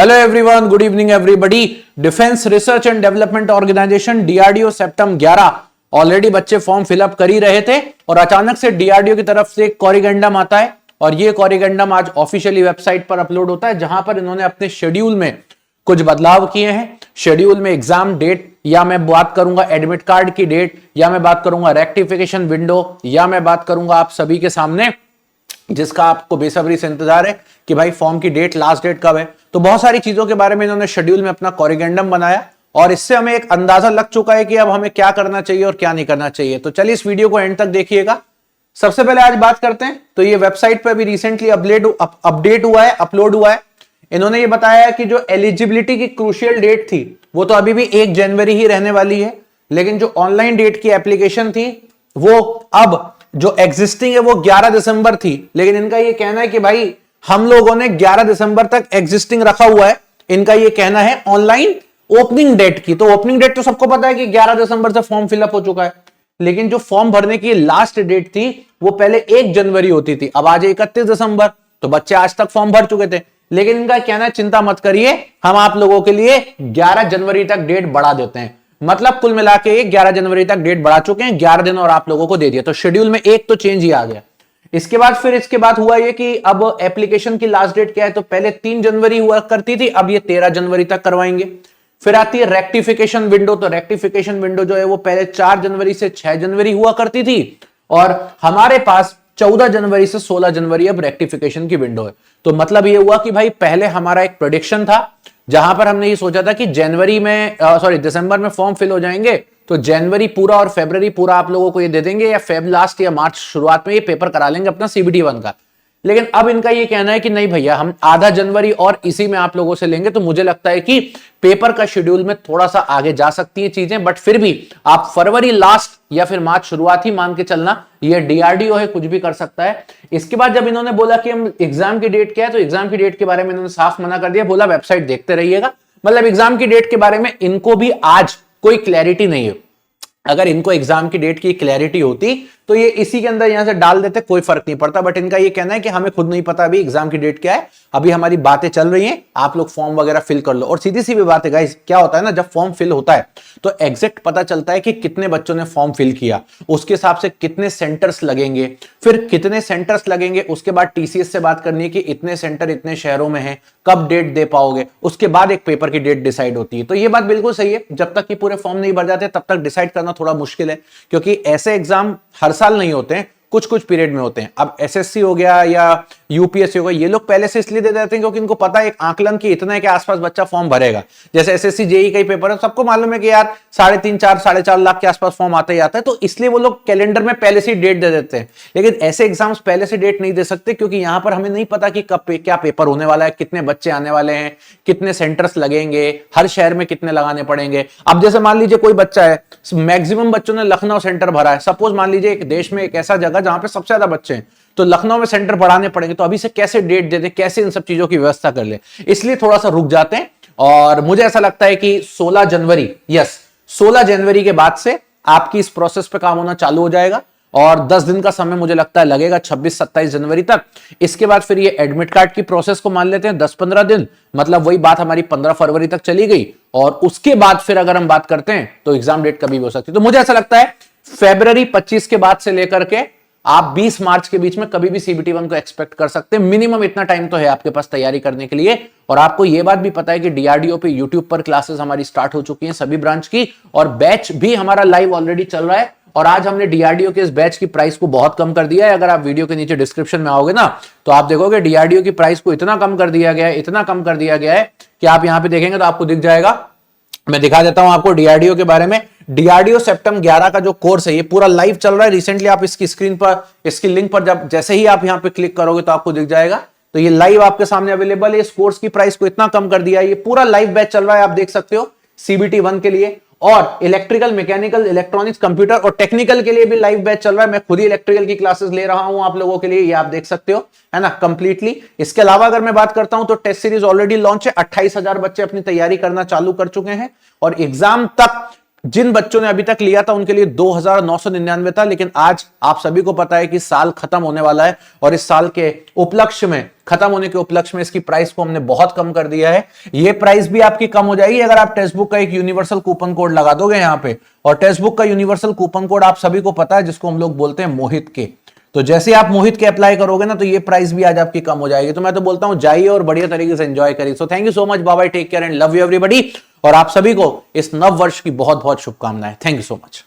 Hello everyone, good evening everybody. Defence research and development organisation DRDO September 11 already बच्चे form fill up कर ही रहे थे और अचानक से डीआरडीओ की तरफ से एक कॉरिगेंडम आता है और ये कॉरिगेंडम आज ऑफिशियली वेबसाइट पर अपलोड होता है, जहां पर इन्होंने अपने शेड्यूल में कुछ बदलाव किए हैं। शेड्यूल में एग्जाम डेट, या मैं बात करूंगा एडमिट कार्ड की डेट, या मैं बात करूंगा रेक्टिफिकेशन विंडो, या मैं बात करूंगा आप सभी के सामने जिसका आपको बेसब्री से इंतजार है कि भाई फॉर्म की डेट, लास्ट डेट कब है। तो बहुत सारी चीजों के बारे में इन्होंने शेड्यूल में अपना कॉरिगेंडम बनाया और इससे हमें एक अंदाजा लग चुका है कि अब हमें क्या करना चाहिए और क्या नहीं करना चाहिए। तो चलिए इस वीडियो को एंड तक देखिएगा। सबसे पहले आज बात करते हैं, तो ये वेबसाइट पर भी रिसेंटली अपडेट हुआ है, अपलोड हुआ है। इन्होंने ये बताया कि जो एलिजिबिलिटी की क्रूशियल डेट थी वो तो अभी भी 1 जनवरी ही रहने वाली है, लेकिन जो ऑनलाइन डेट की एप्लीकेशन थी वो अब जो एग्जिस्टिंग है वो 11 दिसंबर थी। लेकिन इनका ये कहना है कि भाई हम लोगों ने 11 दिसंबर तक एग्जिस्टिंग रखा हुआ है। इनका ये कहना है ऑनलाइन ओपनिंग डेट की। तो ओपनिंग डेट तो सबको पता है कि 11 दिसंबर से फॉर्म फिलअप हो चुका है, लेकिन जो फॉर्म भरने की लास्ट डेट थी वो पहले 1 जनवरी होती थी, अब आज 31 दिसंबर। तो बच्चे आज तक फॉर्म भर चुके थे, लेकिन इनका कहना है चिंता मत करिए, हम आप लोगों के लिए 11 जनवरी तक डेट बढ़ा देते हैं। मतलब कुल मिला के 11 जनवरी तक डेट बढ़ा चुके हैं, 11 दिन और आप लोगों को दे दिया। तो शेड्यूल में एक तो चेंज ही आ गया। इसके बाद हुआ ये कि अब एप्लीकेशन की लास्ट डेट क्या है, तो पहले 3 जनवरी हुआ करती थी, अब ये 13 जनवरी तक करवाएंगे। फिर आती है रेक्टिफिकेशन विंडो। तो रेक्टिफिकेशन विंडो जो है वो पहले 4 जनवरी से 6 जनवरी हुआ करती थी और हमारे पास 14 जनवरी से 16 जनवरी अब रेक्टिफिकेशन की विंडो है। तो मतलब ये हुआ कि भाई पहले हमारा एक प्रेडिक्शन था जहां पर हमने ये सोचा था कि दिसंबर में फॉर्म फिल हो जाएंगे, तो जनवरी पूरा और फरवरी पूरा आप लोगों को ये दे देंगे, या फेब लास्ट या मार्च शुरुआत में ये पेपर करा लेंगे अपना सीबीटी 1 का। लेकिन अब इनका ये कहना है कि नहीं भैया, हम आधा जनवरी और इसी में आप लोगों से लेंगे। तो मुझे लगता है कि पेपर का शेड्यूल में थोड़ा सा आगे जा सकती है चीजें, बट फिर भी आप फरवरी लास्ट या फिर मार्च शुरुआत ही मान के चलना, ये डीआरडीओ है, कुछ भी कर सकता है। इसके बाद जब इन्होंने बोला कि हम एग्जाम की डेट क्या है, तो एग्जाम की डेट के बारे में इन्होंने साफ मना कर दिया, बोला वेबसाइट देखते रहिएगा। मतलब एग्जाम की डेट के बारे में इनको भी आज कोई क्लैरिटी नहीं है। अगर इनको एग्जाम की डेट की क्लैरिटी होती तो ये इसी के अंदर यहां से डाल देते, कोई फर्क नहीं पड़ता। बट इनका ये कहना है कि हमें खुद नहीं पता अभी एग्जाम की डेट क्या है, अभी हमारी बातें चल रही हैं, आप लोग फॉर्म वगैरह फिल कर लो। और सीधी सी भी बात है गाइस, क्या होता है ना, जब फॉर्म फिल होता है तो एग्जैक्ट पता चलता है कि कितने बच्चों ने फॉर्म फिल किया, उसके हिसाब से कितने सेंटर्स लगेंगे, फिर कितने सेंटर्स लगेंगे उसके बाद टीसीएस से बात करनी है कि इतने सेंटर इतने शहरों में है, कब डेट दे पाओगे, उसके बाद एक पेपर की डेट डिसाइड होती है। तो ये बात बिल्कुल सही है, जब तक कि पूरे फॉर्म नहीं भर जाते तब तक डिसाइड करना थोड़ा मुश्किल है, क्योंकि ऐसे एग्जाम हर साल नहीं होते हैं, कुछ कुछ पीरियड में होते हैं। अब एसएससी हो गया या यूपीएससी हो गया, ये लोग पहले से इसलिए दे देते हैं क्योंकि इनको पता है एक आकलन की इतना है कि आसपास बच्चा फॉर्म भरेगा। जैसे एसएससी जेई का ही पेपर है, सबको मालूम है कि यार 3.5 4.5 लाख के आसपास फॉर्म आता ही आता है, तो इसलिए वो लोग कैलेंडर में पहले से डेट दे देते हैं। लेकिन ऐसे एग्जाम्स पहले से डेट नहीं दे सकते, क्योंकि यहां पर हमें नहीं पता कि कब क्या पेपर होने वाला है, कितने बच्चे आने वाले हैं, कितने सेंटर्स लगेंगे, हर शहर में कितने लगाने पड़ेंगे। अब जैसे मान लीजिए कोई बच्चा है, मैक्सिमम बच्चों ने लखनऊ सेंटर भरा है, सपोज मान लीजिए एक देश में एक ऐसा जगह जहां पे सबसे ज्यादा बच्चे हैं, तो लखनऊ में सेंटर बढ़ाने पड़ेंगे, तो अभी से कैसे डेट दे दे, कैसे इन सब चीजों की व्यवस्था कर ले, इसलिए थोड़ा सा रुक जाते हैं। और मुझे ऐसा लगता है कि 16 जनवरी के बाद से आपकी इस प्रोसेस पे काम होना चालू हो जाएगा और 10 दिन का समय मुझे लगता है लगेगा, 26-27 जनवरी तक। इसके बाद फिर ये एडमिट कार्ड की प्रोसेस को मान लेते हैं 10-15 दिन, मतलब वही बात हमारी 15 फरवरी तक चली गई। और उसके बाद फिर अगर हम बात करते हैं तो एग्जाम डेट कभी भी हो सकती है। तो मुझे ऐसा लगता है फरवरी 25 के बाद से लेकर के आप 20 मार्च के बीच में कभी भी सीबीटी 1 को एक्सपेक्ट कर सकते हैं। मिनिमम इतना टाइम तो है आपके पास तैयारी करने के लिए। और आपको यह बात भी पता है कि डीआरडीओ पे यूट्यूब पर क्लासेस हमारी स्टार्ट हो चुकी हैं सभी ब्रांच की, और बैच भी हमारा लाइव ऑलरेडी चल रहा है। और आज हमने डीआरडीओ के इस बैच की प्राइस को बहुत कम कर दिया है। अगर आप वीडियो के नीचे डिस्क्रिप्शन में आओगे ना, तो आप देखोगे डीआरडीओ की प्राइस को इतना कम कर दिया गया है, इतना कम कर दिया गया है कि आप यहां पे देखेंगे तो आपको दिख जाएगा। मैं दिखा देता हूं आपको डीआरडीओ के बारे में। डीआरडीओ सेप्टम 11 का जो कोर्स है ये पूरा लाइव चल रहा है। रिसेंटली आप इसकी स्क्रीन पर, इसकी लिंक पर जब जैसे ही आप यहां पे क्लिक करोगे तो आपको दिख जाएगा। तो ये लाइव आपके सामने अवेलेबल है। इस कोर्स की प्राइस को इतना कम कर दिया है, ये पूरा लाइव बैच चल रहा है, आप देख सकते हो सीबीटी 1 के लिए। और इलेक्ट्रिकल, मैकेनिकल, इलेक्ट्रॉनिक्स, कंप्यूटर और टेक्निकल के लिए भी लाइव बैच चल रहा है। मैं खुद ही इलेक्ट्रिकल की क्लासेस ले रहा हूं आप लोगों के लिए, ये आप देख सकते हो, है ना, कंप्लीटली। इसके अलावा अगर मैं बात करता हूं तो टेस्ट सीरीज ऑलरेडी लॉन्च है, 28,000 बच्चे अपनी तैयारी करना चालू कर चुके हैं और एग्जाम तक जिन बच्चों ने अभी तक लिया था उनके लिए 2,999 था, लेकिन आज आप सभी को पता है कि साल खत्म होने वाला है और इस साल के उपलक्ष्य में, खत्म होने के उपलक्ष्य में इसकी प्राइस को हमने बहुत कम कर दिया है। ये प्राइस भी आपकी कम हो जाएगी अगर आप टेक्स्ट बुक का एक यूनिवर्सल कूपन कोड लगा दोगे यहां पे। और टेक्स्ट बुक का यूनिवर्सल कूपन कोड आप सभी को पता है, जिसको हम लोग बोलते हैं मोहित के। तो जैसे आप मोहित के अप्लाई करोगे ना, तो ये प्राइस भी आज आपकी कम हो जाएगी। तो मैं तो बोलता हूं जाइए और बढ़िया तरीके से एंजॉय करिए। So thank you so much, bye bye, take care and love you everybody. और आप सभी को इस नव वर्ष की बहुत बहुत शुभकामनाएं। Thank you so much.